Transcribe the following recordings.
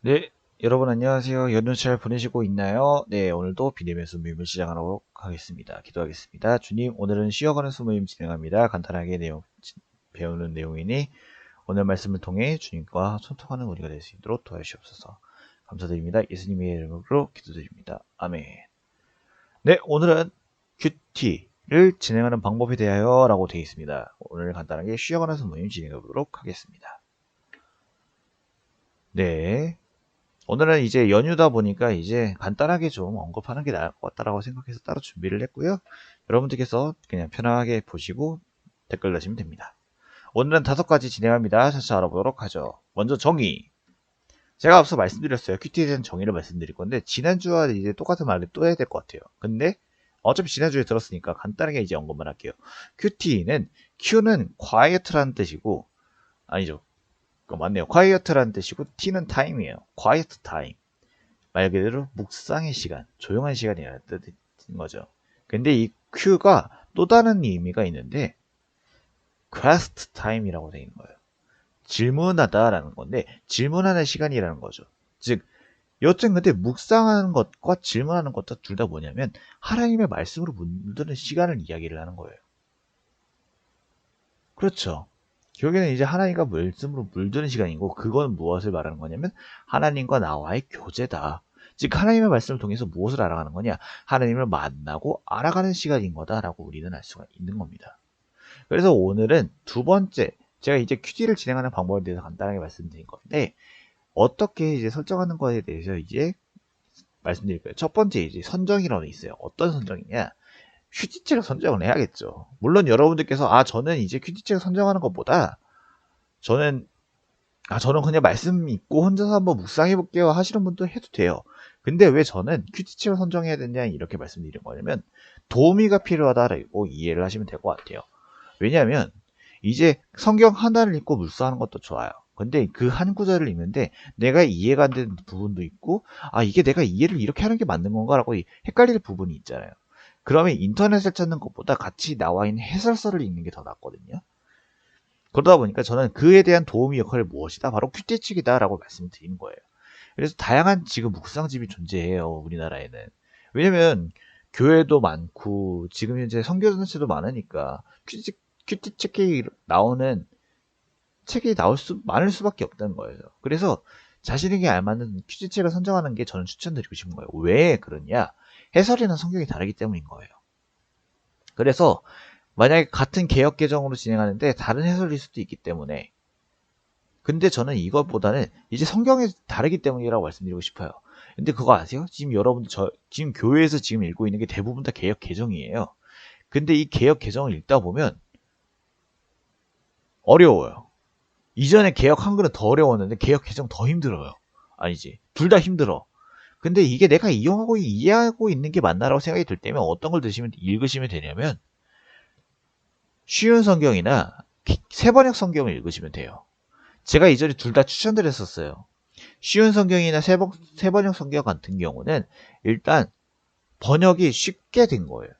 네, 여러분 안녕하세요. 연휴 잘 보내시고 있나요? 네, 오늘도 비대면 수모임을 시작하도록 하겠습니다. 기도하겠습니다. 주님, 오늘은 쉬어가는 수모임 진행합니다. 간단하게 배우는 내용이니 오늘 말씀을 통해 주님과 소통하는 우리가 될 수 있도록 도와주시옵소서. 감사드립니다. 예수님의 이름으로 기도드립니다. 아멘. 네, 오늘은 큐티를 진행하는 방법에 대하여 라고 되어 있습니다. 오늘 간단하게 쉬어가는 수모임 진행해 보도록 하겠습니다. 네. 오늘은 이제 연휴다 보니까 이제 간단하게 좀 언급하는 게 나을 것 같다라고 생각해서 따로 준비를 했고요. 여러분들께서 그냥 편하게 보시고 댓글 다시면 됩니다. 오늘은 5가지 진행합니다. 차차 알아보도록 하죠. 먼저 정의. 제가 앞서 말씀드렸어요. 큐티에 대한 정의를 말씀드릴 건데 지난주와 이제 똑같은 말을 또 해야 될 것 같아요. 근데 어차피 지난주에 들었으니까 간단하게 이제 언급만 할게요. 큐티는 Q는 quiet라는 뜻이고 아니죠. 맞네요. quiet라는 뜻이고 T는 time이에요. quiet time. 말 그대로 묵상의 시간, 조용한 시간이라는 뜻인 거죠. 근데 이 Q가 또 다른 의미가 있는데 quest time이라고 되어 있는 거예요. 질문하다라는 건데 질문하는 시간이라는 거죠. 즉 여튼 근데 묵상하는 것과 질문하는 것도 둘 다 뭐냐면 하나님의 말씀으로 물드는 시간을 이야기를 하는 거예요. 그렇죠. 결국에는 이제 하나님과 말씀으로 물드는 시간이고 그건 무엇을 말하는 거냐면 하나님과 나와의 교제다. 즉 하나님의 말씀을 통해서 무엇을 알아가는 거냐? 하나님을 만나고 알아가는 시간인 거다라고 우리는 알 수가 있는 겁니다. 그래서 오늘은 두 번째, 제가 이제 큐티를 진행하는 방법에 대해서 간단하게 말씀드린 건데 어떻게 이제 설정하는 거에 대해서 이제 말씀드릴 거예요. 첫 번째 이제 선정이라는 있어요. 어떤 선정이냐? 큐티책을 선정을 해야겠죠. 물론 여러분들께서 저는 이제 큐티책을 선정하는 것보다 저는 저는 그냥 말씀 읽고 혼자서 한번 묵상해 볼게요 하시는 분도 해도 돼요. 근데 왜 저는 큐티책을 선정해야 되냐 이렇게 말씀드린 거냐면 도우미가 필요하다라고 이해를 하시면 될 것 같아요. 왜냐하면 이제 성경 하나를 읽고 묵상하는 것도 좋아요. 근데 그 한 구절을 읽는데 내가 이해가 안 되는 부분도 있고 이게 내가 이해를 이렇게 하는 게 맞는 건가라고 헷갈릴 부분이 있잖아요. 그러면 인터넷을 찾는 것보다 같이 나와 있는 해설서를 읽는 게 더 낫거든요. 그러다 보니까 저는 그에 대한 도우미 역할이 무엇이다? 바로 큐티책이다라고 말씀드리는 거예요. 그래서 다양한 지금 묵상집이 존재해요, 우리나라에는. 왜냐면 교회도 많고 지금 현재 선교단체도 많으니까 큐티책이 나오는 책이 많을 수밖에 없다는 거예요. 그래서 자신에게 알맞는 큐티책을 선정하는 게 저는 추천드리고 싶은 거예요. 왜 그러냐? 해설이나 성경이 다르기 때문인 거예요. 그래서 만약에 같은 개혁 개정으로 진행하는데 다른 해설일 수도 있기 때문에 근데 저는 이것보다는 이제 성경이 다르기 때문이라고 말씀드리고 싶어요. 근데 그거 아세요? 지금 여러분들 지금 교회에서 지금 읽고 있는 게 대부분 다 개혁 개정이에요. 근데 이 개혁 개정을 읽다 보면 어려워요. 이전에 개혁 한글은 더 어려웠는데 개혁 개정 더 힘들어요. 아니지. 둘 다 힘들어. 근데 이게 내가 이해하고 있는 게 맞나라고 생각이 들 때면 어떤 걸 읽으시면 되냐면 쉬운 성경이나 세번역 성경을 읽으시면 돼요. 제가 이전에 둘 다 추천드렸었어요. 쉬운 성경이나 세번역 성경 같은 경우는 일단 번역이 쉽게 된 거예요.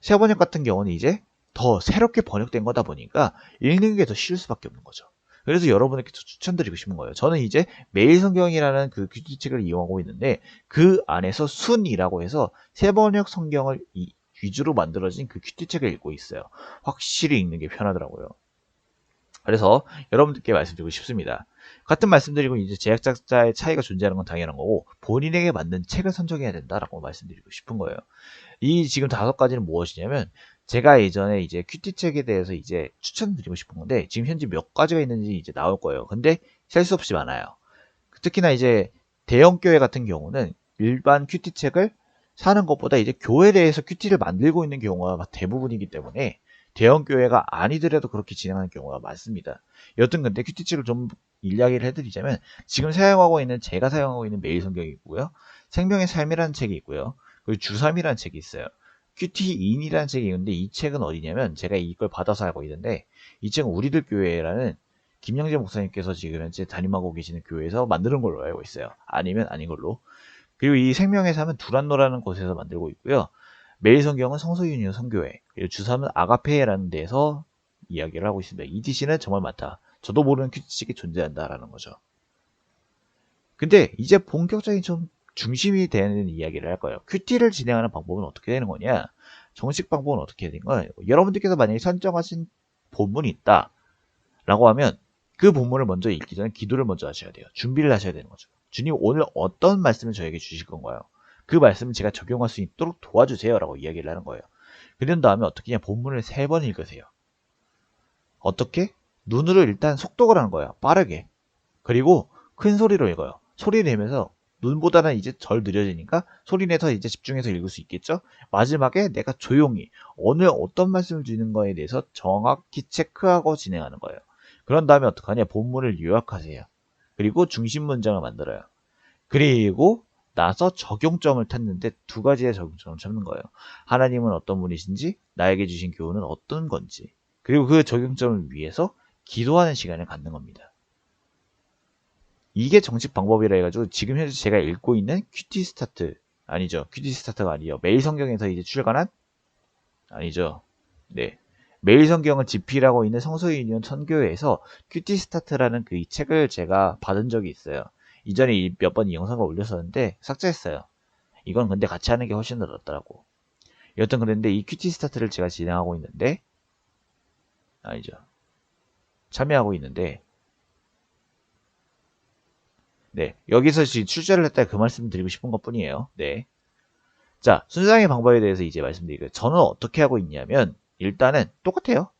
세번역 같은 경우는 이제 더 새롭게 번역된 거다 보니까 읽는 게 더 쉬울 수밖에 없는 거죠. 그래서 여러분에게 추천드리고 싶은 거예요. 저는 이제 매일 성경이라는 그 큐티책을 이용하고 있는데 그 안에서 순이라고 해서 세번역 성경을 위주로 만들어진 그 큐티책을 읽고 있어요. 확실히 읽는 게 편하더라고요. 그래서 여러분들께 말씀드리고 싶습니다. 같은 말씀드리고 이제 제작자의 차이가 존재하는 건 당연한 거고 본인에게 맞는 책을 선정해야 된다라고 말씀드리고 싶은 거예요. 이 지금 5가지는 무엇이냐면 제가 예전에 이제 큐티책에 대해서 이제 추천드리고 싶은 건데 지금 현재 몇 가지가 있는지 이제 나올 거예요. 근데 셀 수 없이 많아요. 특히나 이제 대형 교회 같은 경우는 일반 큐티책을 사는 것보다 이제 교회 내에서 큐티를 만들고 있는 경우가 대부분이기 때문에 대형 교회가 아니더라도 그렇게 진행하는 경우가 많습니다. 여튼 근데 큐티책을 좀 이야기를 해드리자면 지금 제가 사용하고 있는 매일 성경이 있고요. 생명의 삶이라는 책이 있고요. 그리고 주삼이라는 책이 있어요. 큐티인이라는 책이 있는데 이 책은 어디냐면 제가 이걸 받아서 알고 있는데 이 책은 우리들 교회라는 김영재 목사님께서 지금 현재 담임하고 계시는 교회에서 만드는 걸로 알고 있어요. 아니면 아닌 걸로. 그리고 이 생명의 삶은 두란노라는 곳에서 만들고 있고요. 매일 성경은 성소윤이 성교회, 그리고 주삼은 아가페라는 데서 이야기를 하고 있습니다. ETC는 정말 많다. 저도 모르는 큐티책이 존재한다라는 거죠. 근데 이제 본격적인 좀 중심이 되는 이야기를 할 거예요. 큐티를 진행하는 방법은 어떻게 되는 거냐? 정식 방법은 어떻게 되는 거예요? 여러분들께서 만약에 선정하신 본문이 있다 라고 하면 그 본문을 먼저 읽기 전에 기도를 먼저 하셔야 돼요. 준비를 하셔야 되는 거죠. 주님 오늘 어떤 말씀을 저에게 주실 건가요? 그 말씀을 제가 적용할 수 있도록 도와주세요 라고 이야기를 하는 거예요. 그런 다음에 어떻게 냐 본문을 3번 읽으세요. 어떻게? 눈으로 일단 속독을 하는 거예요. 빠르게. 그리고 큰 소리로 읽어요. 소리 내면서 눈보다는 이제 덜 느려지니까 소리 내서 이제 집중해서 읽을 수 있겠죠? 마지막에 내가 조용히 오늘 어떤 말씀을 주는 거에 대해서 정확히 체크하고 진행하는 거예요. 그런 다음에 어떡하냐? 본문을 요약하세요. 그리고 중심 문장을 만들어요. 그리고 나서 적용점을 찾는데 2가지의 적용점을 찾는 거예요. 하나님은 어떤 분이신지, 나에게 주신 교훈은 어떤 건지, 그리고 그 적용점을 위해서 기도하는 시간을 갖는 겁니다. 이게 정식 방법이라 해가지고 지금 현재 제가 읽고 있는 큐티 스타트 아니죠. 큐티 스타트가 아니에요. 매일 성경에서 이제 출간한 아니죠. 네. 매일 성경을 집필하고 있는 성서유니온 선교회에서 큐티 스타트라는 그 이 책을 제가 받은 적이 있어요. 이전에 몇 번 이 영상을 올렸었는데 삭제했어요. 이건 근데 같이 하는 게 훨씬 더 낫더라고. 여튼 그런데 이 큐티 스타트를 제가 진행하고 있는데 아니죠. 참여하고 있는데 네. 여기서 지금 출제를 했다 그 말씀 드리고 싶은 것 뿐이에요. 네. 자, 순상의 방법에 대해서 이제 말씀드리고요. 저는 어떻게 하고 있냐면 일단은 똑같아요.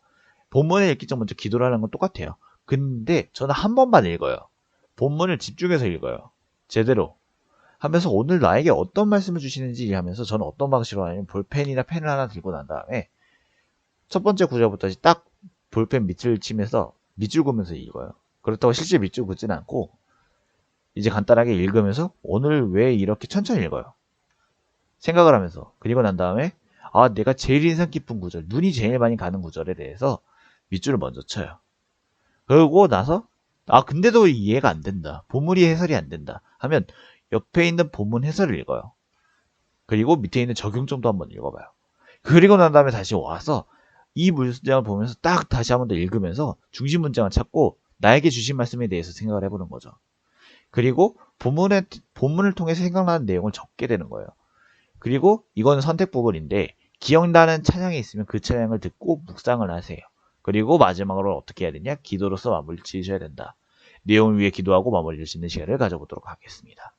본문을 읽기 전 먼저 기도를 하는 건 똑같아요. 근데 저는 한 번만 읽어요. 본문을 집중해서 읽어요. 제대로. 하면서 오늘 나에게 어떤 말씀을 주시는지 하면서 저는 어떤 방식으로 하냐면 볼펜이나 펜을 하나 들고 난 다음에 첫 번째 구절부터 딱 볼펜 밑을 치면서 밑줄 그으면서 읽어요. 그렇다고 실제 밑줄 긋지는 않고 이제 간단하게 읽으면서 오늘 왜 이렇게 천천히 읽어요. 생각을 하면서. 그리고 난 다음에 내가 제일 인상 깊은 구절, 눈이 제일 많이 가는 구절에 대해서 밑줄을 먼저 쳐요. 그러고 나서 근데도 이해가 안 된다. 본문이 해설이 안 된다. 하면 옆에 있는 본문 해설을 읽어요. 그리고 밑에 있는 적용점도 한번 읽어봐요. 그리고 난 다음에 다시 와서 이 문장을 보면서 딱 다시 한번 더 읽으면서 중심 문장을 찾고 나에게 주신 말씀에 대해서 생각을 해보는 거죠. 그리고 본문을 통해서 생각나는 내용을 적게 되는 거예요. 그리고 이건 선택 부분인데 기억나는 찬양이 있으면 그 찬양을 듣고 묵상을 하세요. 그리고 마지막으로 어떻게 해야 되냐? 기도로서 마무리를 지으셔야 된다. 내용을 위해 기도하고 마무리를 짓는 시간을 가져보도록 하겠습니다.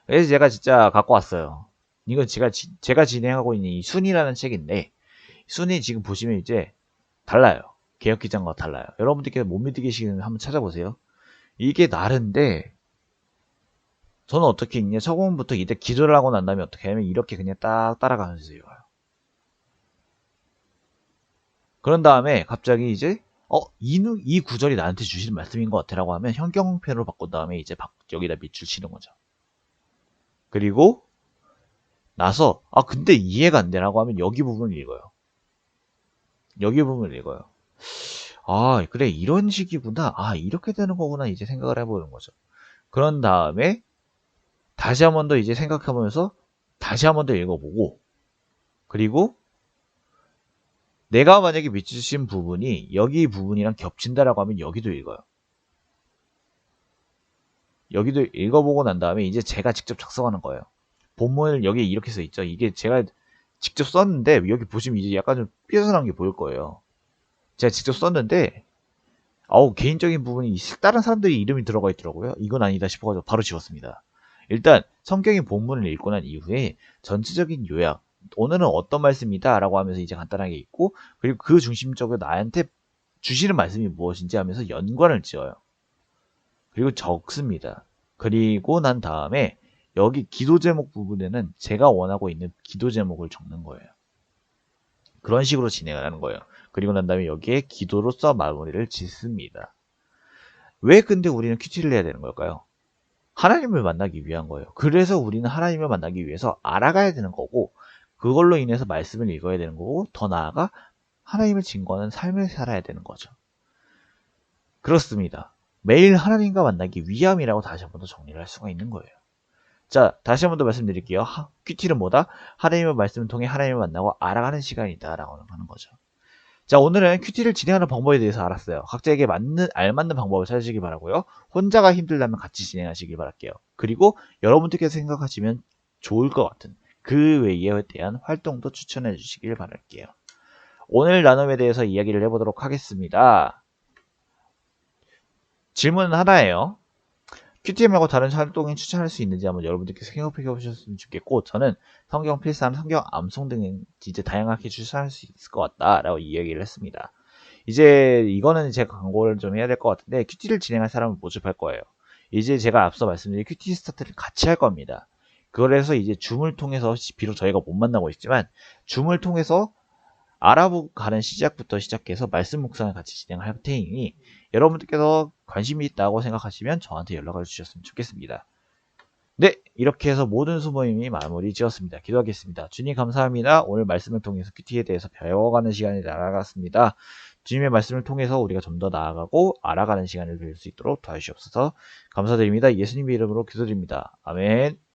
그래서 제가 진짜 갖고 왔어요. 이건 제가 진행하고 있는 이 순이라는 책인데 순이 지금 보시면 이제 달라요. 개혁기장과 달라요. 여러분들께서 못 믿으시면 한번 찾아보세요. 이게 나른데 저는 어떻게 읽냐? 처음부터 이때 기도를 하고 난 다음에 어떻게 하냐면 이렇게 그냥 딱 따라가면서 읽어요. 그런 다음에 갑자기 이제 이 구절이 나한테 주시는 말씀인 것 같아라고 하면 현경편으로 바꾼 다음에 이제 여기다 밑줄 치는 거죠. 그리고 나서 근데 이해가 안 되라고 하면 여기 부분을 읽어요. 여기 부분을 읽어요. 그래 이런 식이구나. 이렇게 되는 거구나 이제 생각을 해보는 거죠. 그런 다음에 다시 한 번 더 이제 생각해보면서 다시 한 번 더 읽어보고 그리고 내가 만약에 밑주신 부분이 여기 부분이랑 겹친다라고 하면 여기도 읽어요. 여기도 읽어보고 난 다음에 이제 제가 직접 작성하는 거예요. 본문을 여기에 이렇게 써 있죠. 이게 제가 직접 썼는데 여기 보시면 이제 약간 좀 삐져나온 게 보일 거예요. 제가 직접 썼는데 개인적인 부분이 다른 사람들이 이름이 들어가 있더라고요. 이건 아니다 싶어가지고 바로 지웠습니다. 일단 성경의 본문을 읽고 난 이후에 전체적인 요약, 오늘은 어떤 말씀이다 라고 하면서 이제 간단하게 읽고 그리고 그 중심적으로 나한테 주시는 말씀이 무엇인지 하면서 연관을 지어요. 그리고 적습니다. 그리고 난 다음에 여기 기도 제목 부분에는 제가 원하고 있는 기도 제목을 적는 거예요. 그런 식으로 진행을 하는 거예요. 그리고 난 다음에 여기에 기도로써 마무리를 짓습니다. 왜 근데 우리는 큐티를 해야 되는 걸까요? 하나님을 만나기 위한 거예요. 그래서 우리는 하나님을 만나기 위해서 알아가야 되는 거고 그걸로 인해서 말씀을 읽어야 되는 거고 더 나아가 하나님을 증거하는 삶을 살아야 되는 거죠. 그렇습니다. 매일 하나님과 만나기 위함이라고 다시 한 번 더 정리를 할 수가 있는 거예요. 자, 다시 한 번 더 말씀드릴게요. 큐티는 뭐다? 하나님의 말씀을 통해 하나님을 만나고 알아가는 시간이다 라고 하는 거죠. 자, 오늘은 큐티를 진행하는 방법에 대해서 알았어요. 각자에게 알맞는 방법을 찾으시기 바라고요. 혼자가 힘들다면 같이 진행하시길 바랄게요. 그리고 여러분들께서 생각하시면 좋을 것 같은 그 외에 대한 활동도 추천해 주시길 바랄게요. 오늘 나눔에 대해서 이야기를 해보도록 하겠습니다. 질문 하나예요. 큐티 말고 다른 활동에 추천할 수 있는지 한번 여러분들께서 생각해 보셨으면 좋겠고, 저는 성경 필사함, 성경 암송 등 진짜 다양하게 추천할 수 있을 것 같다라고 이야기를 했습니다. 이제 이거는 제가 광고를 좀 해야 될 것 같은데, 큐티를 진행할 사람을 모집할 거예요. 이제 제가 앞서 말씀드린 큐티 스타트를 같이 할 겁니다. 그래서 이제 줌을 통해서, 비록 저희가 못 만나고 있지만 줌을 통해서 알아보고 가는 시작부터 시작해서 말씀 묵상을 같이 진행할 테니, 여러분들께서 관심이 있다고 생각하시면 저한테 연락을 주셨으면 좋겠습니다. 네, 이렇게 해서 모든 수모임이 마무리 지었습니다. 기도하겠습니다. 주님 감사합니다. 오늘 말씀을 통해서 큐티에 대해서 배워가는 시간이 날아갔습니다. 주님의 말씀을 통해서 우리가 좀 더 나아가고 알아가는 시간을 누릴 수 있도록 도와주시옵소서. 감사드립니다. 예수님의 이름으로 기도드립니다. 아멘.